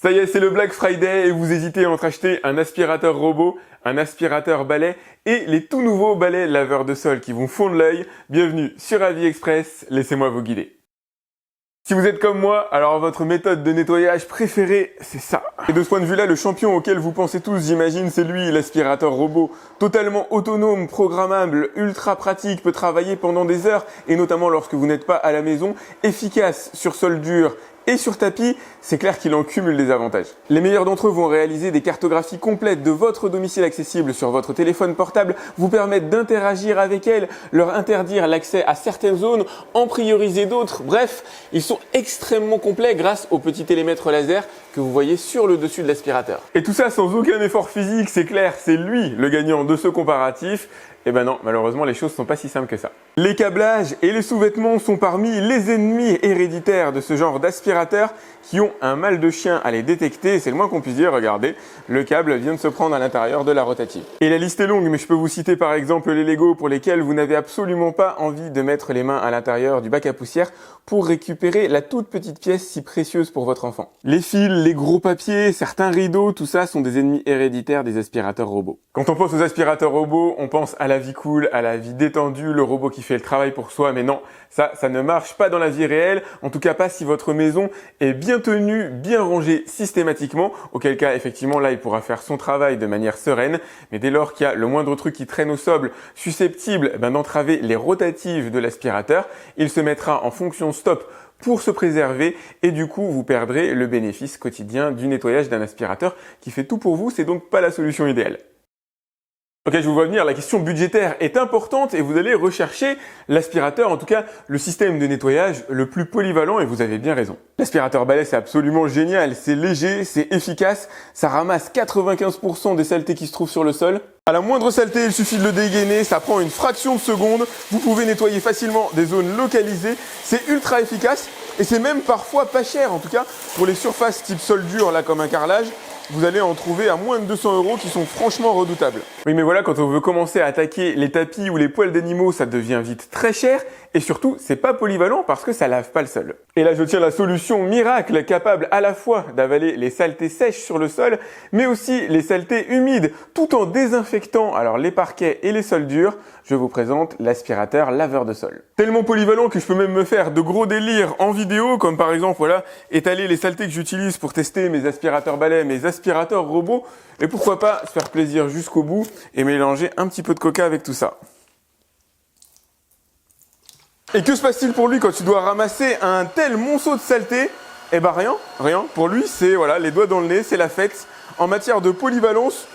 Ça y est, c'est le Black Friday et vous hésitez entre acheter un aspirateur robot, un aspirateur balai et les tout nouveaux balais laveurs de sol qui vous fondent l'œil. Bienvenue sur Avis Express, laissez-moi vous guider. Si vous êtes comme moi, alors votre méthode de nettoyage préférée, c'est ça. Et de ce point de vue-là, le champion auquel vous pensez tous, j'imagine, c'est lui, l'aspirateur robot. Totalement autonome, programmable, ultra pratique, peut travailler pendant des heures, et notamment lorsque vous n'êtes pas à la maison, efficace sur sol dur et sur tapis, c'est clair qu'il en cumule des avantages. Les meilleurs d'entre eux vont réaliser des cartographies complètes de votre domicile accessible sur votre téléphone portable, vous permettre d'interagir avec elles, leur interdire l'accès à certaines zones, en prioriser d'autres. Bref, ils sont extrêmement complets grâce au petit télémètre laser que vous voyez sur le dessus de l'aspirateur. Et tout ça sans aucun effort physique, c'est clair, c'est lui le gagnant de ce comparatif. Eh ben non, malheureusement, les choses sont pas si simples que ça. Les câblages et les sous-vêtements sont parmi les ennemis héréditaires de ce genre d'aspirateurs qui ont un mal de chien à les détecter. C'est le moins qu'on puisse dire, regardez, le câble vient de se prendre à l'intérieur de la rotative. Et la liste est longue, mais je peux vous citer par exemple les Lego pour lesquels vous n'avez absolument pas envie de mettre les mains à l'intérieur du bac à poussière pour récupérer la toute petite pièce si précieuse pour votre enfant. Les fils, les gros papiers, certains rideaux, tout ça sont des ennemis héréditaires des aspirateurs robots. Quand on pense aux aspirateurs robots, on pense à la vie cool, à la vie détendue, le robot qui fait le travail pour soi, mais non, ça ne marche pas dans la vie réelle, en tout cas pas si votre maison est bien tenue, bien rangée systématiquement, auquel cas effectivement là il pourra faire son travail de manière sereine, mais dès lors qu'il y a le moindre truc qui traîne au sol, susceptible d'entraver les rotatives de l'aspirateur, il se mettra en fonction stop pour se préserver et du coup vous perdrez le bénéfice quotidien du nettoyage d'un aspirateur qui fait tout pour vous, c'est donc pas la solution idéale. Ok, je vous vois venir, la question budgétaire est importante et vous allez rechercher l'aspirateur, en tout cas le système de nettoyage le plus polyvalent et vous avez bien raison. L'aspirateur balai c'est absolument génial, c'est léger, c'est efficace, ça ramasse 95% des saletés qui se trouvent sur le sol. À la moindre saleté, il suffit de le dégainer, ça prend une fraction de seconde, vous pouvez nettoyer facilement des zones localisées, c'est ultra efficace et c'est même parfois pas cher, en tout cas pour les surfaces type sol dur là comme un carrelage. Vous allez en trouver à moins de 200 € qui sont franchement redoutables. Oui, mais voilà, quand on veut commencer à attaquer les tapis ou les poils d'animaux, ça devient vite très cher. Et surtout, c'est pas polyvalent parce que ça lave pas le sol. Et là, je tiens la solution miracle capable à la fois d'avaler les saletés sèches sur le sol, mais aussi les saletés humides, tout en désinfectant alors les parquets et les sols durs. Je vous présente l'aspirateur laveur de sol. Tellement polyvalent que je peux même me faire de gros délires en vidéo, comme par exemple, voilà, étaler les saletés que j'utilise pour tester mes aspirateurs balais, mes aspirateurs robots, et pourquoi pas se faire plaisir jusqu'au bout et mélanger un petit peu de coca avec tout ça. Et que se passe-t-il pour lui quand il doit ramasser un tel monceau de saleté? Eh ben rien. Pour lui, c'est voilà, les doigts dans le nez, c'est la fête. En matière de polyvalence,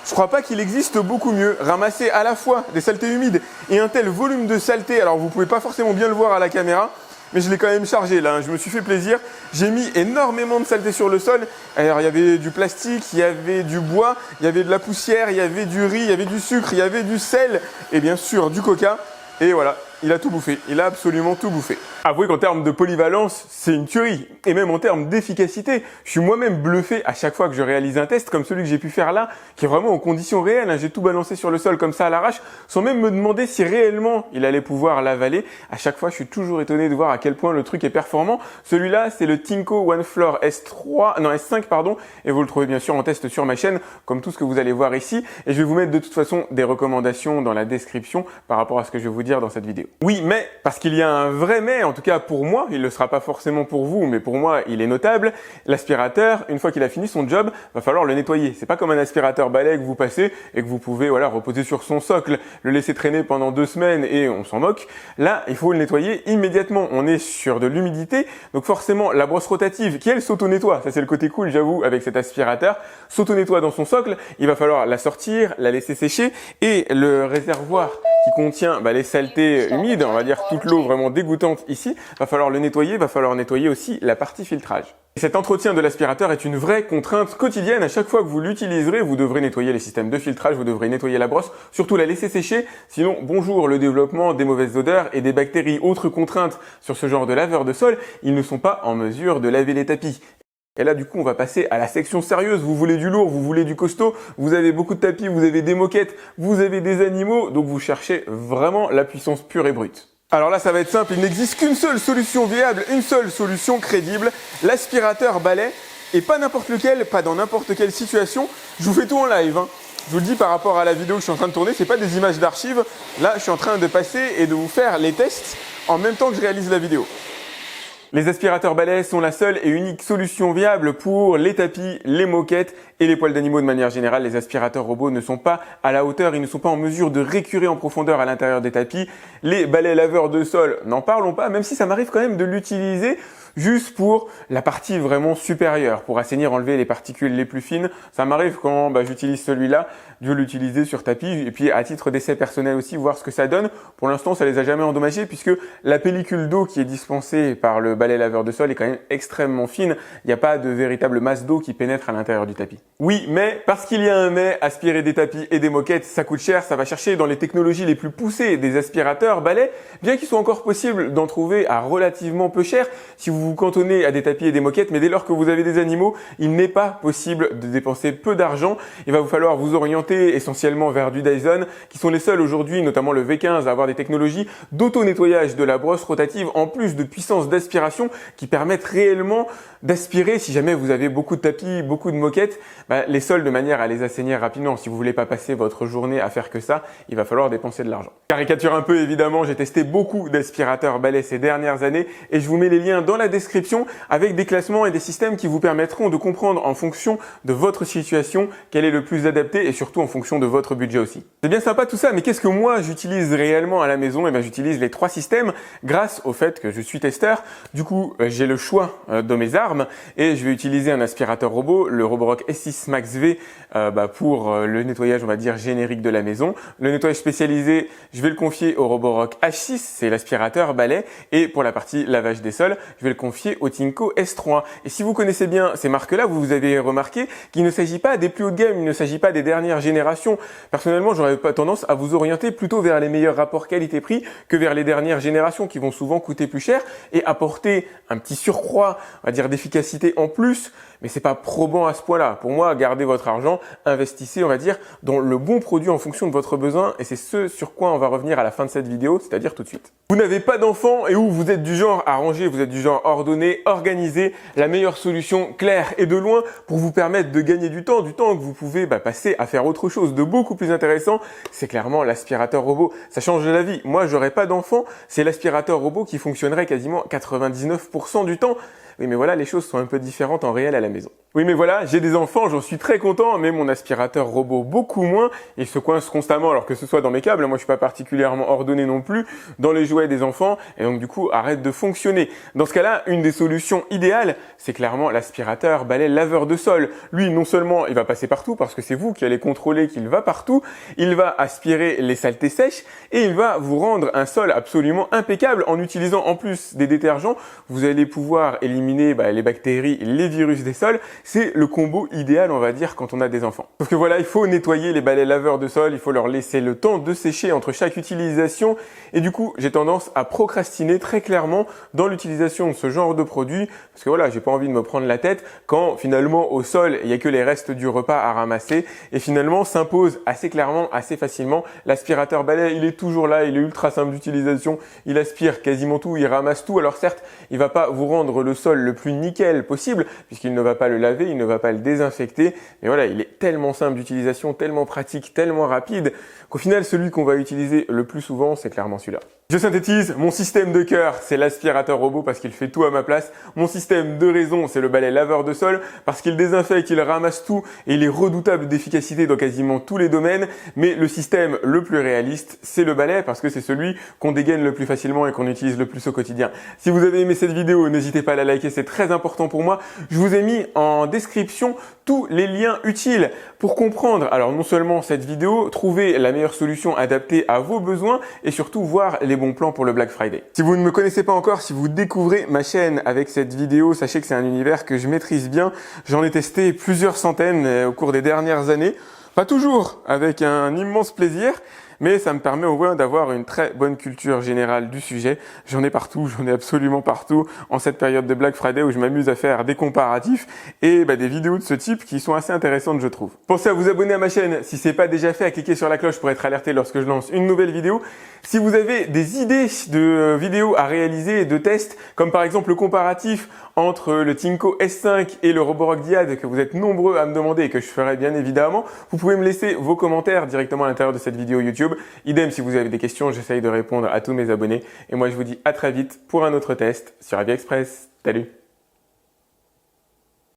je crois pas qu'il existe beaucoup mieux. Ramasser à la fois des saletés humides et un tel volume de saleté, alors vous pouvez pas forcément bien le voir à la caméra, mais je l'ai quand même chargé là, hein. Je me suis fait plaisir. J'ai mis énormément de saleté sur le sol. Alors il y avait du plastique, il y avait du bois, il y avait de la poussière, il y avait du riz, il y avait du sucre, il y avait du sel et bien sûr du coca. Et voilà, il a tout bouffé, il a absolument tout bouffé. Avouez qu'en termes de polyvalence, c'est une tuerie. Et même en termes d'efficacité, je suis moi-même bluffé à chaque fois que je réalise un test comme celui que j'ai pu faire là, qui est vraiment en conditions réelles, hein. J'ai tout balancé sur le sol comme ça à l'arrache, sans même me demander si réellement il allait pouvoir l'avaler. À chaque fois, je suis toujours étonné de voir à quel point le truc est performant. Celui-là, c'est le Tinko OneFloor S5, et vous le trouvez bien sûr en test sur ma chaîne, comme tout ce que vous allez voir ici. Et je vais vous mettre de toute façon des recommandations dans la description par rapport à ce que je vais vous dire dans cette vidéo. Oui, mais, parce qu'il y a un vrai mais, en tout cas pour moi, il ne le sera pas forcément pour vous, mais pour moi, il est notable. L'aspirateur, une fois qu'il a fini son job, va falloir le nettoyer. C'est pas comme un aspirateur balai que vous passez et que vous pouvez reposer sur son socle, le laisser traîner pendant 2 semaines et on s'en moque. Là, il faut le nettoyer immédiatement. On est sur de l'humidité, donc forcément la brosse rotative qui elle s'auto-nettoie, ça c'est le côté cool j'avoue avec cet aspirateur, s'auto-nettoie dans son socle, il va falloir la sortir, la laisser sécher et le réservoir qui contient les saletés humides, on va dire toute l'eau vraiment dégoûtante ici, va falloir le nettoyer, va falloir nettoyer aussi la partie filtrage. Et cet entretien de l'aspirateur est une vraie contrainte quotidienne. À chaque fois que vous l'utiliserez, vous devrez nettoyer les systèmes de filtrage, vous devrez nettoyer la brosse, surtout la laisser sécher. Sinon, bonjour le développement des mauvaises odeurs et des bactéries. Autre contrainte sur ce genre de laveur de sol, ils ne sont pas en mesure de laver les tapis. Et là, du coup, on va passer à la section sérieuse. Vous voulez du lourd, vous voulez du costaud, vous avez beaucoup de tapis, vous avez des moquettes, vous avez des animaux, donc vous cherchez vraiment la puissance pure et brute. Alors là, ça va être simple, il n'existe qu'une seule solution viable, une seule solution crédible, l'aspirateur balai. et pas n'importe lequel, pas dans n'importe quelle situation. Je vous fais tout en live, hein. Je vous le dis par rapport à la vidéo que je suis en train de tourner, c'est pas des images d'archives. Là, je suis en train de passer et de vous faire les tests en même temps que je réalise la vidéo. Les aspirateurs balais sont la seule et unique solution viable pour les tapis, les moquettes et les poils d'animaux de manière générale. Les aspirateurs robots ne sont pas à la hauteur, ils ne sont pas en mesure de récurer en profondeur à l'intérieur des tapis. Les balais laveurs de sol, n'en parlons pas, même si ça m'arrive quand même de l'utiliser juste pour la partie vraiment supérieure, pour assainir, enlever les particules les plus fines. Ça m'arrive quand j'utilise celui-là, de l'utiliser sur tapis et puis à titre d'essai personnel aussi, voir ce que ça donne. Pour l'instant, ça les a jamais endommagés puisque la pellicule d'eau qui est dispensée par le balai laveur de sol est quand même extrêmement fine. Il n'y a pas de véritable masse d'eau qui pénètre à l'intérieur du tapis. Oui, mais parce qu'il y a un mais, aspirer des tapis et des moquettes, ça coûte cher. Ça va chercher dans les technologies les plus poussées des aspirateurs balais, bien qu'il soit encore possible d'en trouver à relativement peu cher si vous vous cantonnez à des tapis et des moquettes. Mais dès lors que vous avez des animaux, il n'est pas possible de dépenser peu d'argent. Il va vous falloir vous orienter essentiellement vers du Dyson, qui sont les seuls aujourd'hui, notamment le V15, à avoir des technologies d'auto-nettoyage de la brosse rotative, en plus de puissance d'aspiration, qui permettent réellement d'aspirer, si jamais vous avez beaucoup de tapis, beaucoup de moquettes, les sols de manière à les assainir rapidement. Si vous voulez pas passer votre journée à faire que ça, il va falloir dépenser de l'argent. Caricature un peu évidemment, j'ai testé beaucoup d'aspirateurs balais ces dernières années et je vous mets les liens dans la description avec des classements et des systèmes qui vous permettront de comprendre en fonction de votre situation quel est le plus adapté et surtout en fonction de votre budget aussi. C'est bien sympa tout ça, mais qu'est-ce que moi j'utilise réellement à la maison? Eh bien, j'utilise les 3 systèmes grâce au fait que je suis testeur. Du coup, j'ai le choix de mes armes et je vais utiliser un aspirateur robot, le Roborock S6 Max V pour le nettoyage, on va dire, générique de la maison. Le nettoyage spécialisé, je vais le confier au Roborock H6, c'est l'aspirateur balai, et pour la partie lavage des sols, je vais le confier au Tinko S3. Et si vous connaissez bien ces marques-là, vous avez remarqué qu'il ne s'agit pas des plus haut de gamme, il ne s'agit pas des dernières générations. Personnellement, j'aurais pas tendance à vous orienter plutôt vers les meilleurs rapports qualité-prix que vers les dernières générations qui vont souvent coûter plus cher et apporter un petit surcroît, on va dire, d'efficacité en plus, mais c'est pas probant à ce point-là. Pour moi, gardez votre argent, investissez, on va dire, dans le bon produit en fonction de votre besoin et c'est ce sur quoi on va revenir à la fin de cette vidéo, c'est-à-dire tout de suite. Vous n'avez pas d'enfants et où vous êtes du genre à ranger, vous êtes du genre ordonné, organisé, la meilleure solution claire et de loin pour vous permettre de gagner du temps que vous pouvez passer à faire autre chose de beaucoup plus intéressant, c'est clairement l'aspirateur robot. Ça change la vie. Moi, j'aurais pas d'enfants, c'est l'aspirateur robot qui fonctionnerait quasiment 99% du temps. Oui, mais voilà, les choses sont un peu différentes en réel à la maison. Oui, mais voilà, j'ai des enfants, j'en suis très content, mais mon aspirateur robot beaucoup moins. Il se coince constamment, alors que ce soit dans mes câbles. Moi, je suis pas particulièrement ordonné non plus dans les jouets des enfants, et donc du coup, arrête de fonctionner. Dans ce cas-là, une des solutions idéales, c'est clairement l'aspirateur balai laveur de sol. Lui, non seulement il va passer partout, parce que c'est vous qui allez contrôler qu'il va partout, il va aspirer les saletés sèches, et il va vous rendre un sol absolument impeccable en utilisant en plus des détergents. Vous allez pouvoir éliminer les bactéries, les virus des sols. C'est le combo idéal, on va dire, quand on a des enfants. Sauf que voilà, il faut nettoyer les balais laveurs de sol, il faut leur laisser le temps de sécher entre chaque utilisation. Et du coup, j'ai tendance à procrastiner très clairement dans l'utilisation de ce genre de produit. Parce que voilà, j'ai pas envie de me prendre la tête quand finalement au sol, il y a que les restes du repas à ramasser. Et finalement, s'impose assez clairement, assez facilement. L'aspirateur balai, il est toujours là, il est ultra simple d'utilisation. Il aspire quasiment tout, il ramasse tout. Alors certes, il va pas vous rendre le sol le plus nickel possible, puisqu'il ne va pas le laver, il ne va pas le désinfecter, mais voilà, il est tellement simple d'utilisation, tellement pratique, tellement rapide, qu'au final, celui qu'on va utiliser le plus souvent, c'est clairement celui-là. Je synthétise, mon système de cœur, c'est l'aspirateur robot parce qu'il fait tout à ma place. Mon système de raison, c'est le balai laveur de sol parce qu'il désinfecte, il ramasse tout et il est redoutable d'efficacité dans quasiment tous les domaines. Mais le système le plus réaliste, c'est le balai parce que c'est celui qu'on dégaine le plus facilement et qu'on utilise le plus au quotidien. Si vous avez aimé cette vidéo, n'hésitez pas à la liker, c'est très important pour moi. Je vous ai mis en description tous les liens utiles pour comprendre, alors non seulement cette vidéo, trouver la meilleure solution adaptée à vos besoins et surtout voir les bons plans pour le Black Friday. Si vous ne me connaissez pas encore, si vous découvrez ma chaîne avec cette vidéo, sachez que c'est un univers que je maîtrise bien. J'en ai testé plusieurs centaines au cours des dernières années. Pas toujours avec un immense plaisir, mais ça me permet au moins d'avoir une très bonne culture générale du sujet. J'en ai partout, j'en ai absolument partout en cette période de Black Friday où je m'amuse à faire des comparatifs et des vidéos de ce type qui sont assez intéressantes, je trouve. Pensez à vous abonner à ma chaîne si c'est pas déjà fait, à cliquer sur la cloche pour être alerté lorsque je lance une nouvelle vidéo. Si vous avez des idées de vidéos à réaliser et de tests, comme par exemple le comparatif entre le Tinko S5 et le Roborock Diad que vous êtes nombreux à me demander et que je ferai bien évidemment, vous pouvez me laisser vos commentaires directement à l'intérieur de cette vidéo YouTube. Idem si vous avez des questions, j'essaye de répondre à tous mes abonnés. Et moi je vous dis à très vite pour un autre test sur AviExpress. Salut!